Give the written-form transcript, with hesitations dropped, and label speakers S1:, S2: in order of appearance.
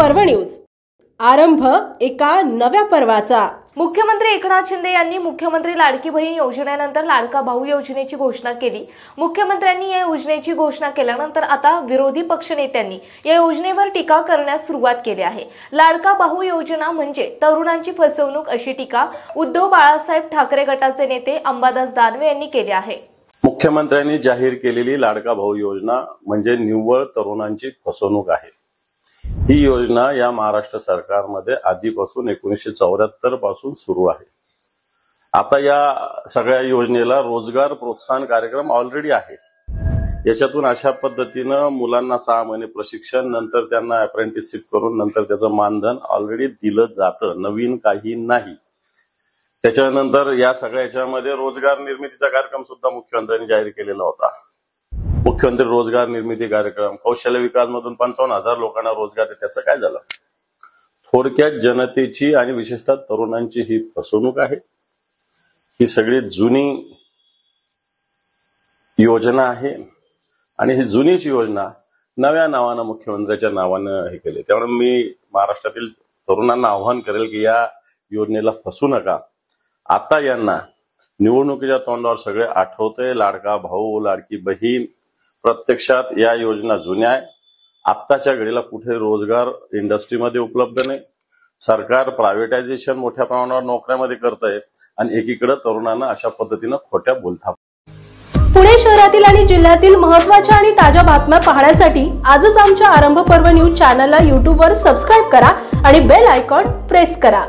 S1: पर्व न्यूज। आरंभ एका नव्या पर्वाचा।
S2: मुख्यमंत्री एकनाथ शिंदे यांनी मुख्यमंत्री लाडकी बहीण योजनेनंतर लाडका भाऊ योजनेची घोषणा केली। मुख्यमंत्र्यांनी या योजनेची घोषणा केल्यानंतर आता विरोधी पक्षनेत्यांनी या योजनेवर टीका करण्यास सुरुवात केली आहे। लाडका भाऊ योजना म्हणजे तरुणांची फसवणूक अशी टीका उद्धव बाळासाहेब ठाकरे गटाचे नेते अंबादास दानवे यांनी केली आहे।
S3: मुख्यमंत्र्यांनी जाहीर केलेली लाडका भाऊ योजना म्हणजे निव्वळ तरुणांची फसवणूक आहे। ही योजना या महाराष्ट्र सरकारमध्ये आधीपासून 1974 पासून सुरू आहे। आता या सगळ्या योजनेला रोजगार प्रोत्साहन कार्यक्रम ऑलरेडी आहे। याच्यातून अशा पद्धतीनं मुलांना 6 महिने प्रशिक्षण, नंतर त्यांना अप्रेंटिसशिप करून नंतर त्याचं मानधन ऑलरेडी दिलं जातं, नवीन काही नाही। त्याच्यानंतर या सगळ्याच्यामध्ये रोजगार निर्मितीचा कार्यक्रम सुद्धा मुख्यमंत्र्यांनी जाहीर केलेला होता। मुख्यमंत्री रोजगार निर्मिती कार्यक्रम, कौशल्य विकास मधून 55,000 लोकांना रोजगार आहे, त्याचं काय झालं? थोडक्यात जनतेची आणि विशेषतः तरुणांची ही फसवणूक आहे। ही सगळी जुनी योजना आहे आणि ही जुनीच योजना नव्या नावानं मुख्यमंत्र्यांच्या नावानं हे केले। त्यामुळे मी महाराष्ट्रातील तरुणांना आव्हान करेल की या योजनेला फसू नका। आता यांना निवडणुकीच्या तोंडावर सगळे आठवतंय, लाडका भाऊ, लाडकी बहीण। प्रत्यक्षात या योजना जुन्या आहे। आत्ताच्या घडीला कुठे रोजगार इंडस्ट्रीमध्ये उपलब्ध नाही। सरकार प्रायव्हेटायझेशन मोठ्या प्रमाणावर नोकऱ्यामध्ये करतंय आणि एकीकडे तरुणांना अशा पद्धतीनं खोट्या बोलतात।
S1: पुणे शहरातील आणि जिल्ह्यातील महत्त्वाच्या आणि ताज्या बातम्या पाहण्यासाठी आजच आमच्या आरंभ पर्व न्यूज चॅनलला YouTube वर सबस्क्राइब करा आणि बेल आयकॉन प्रेस करा।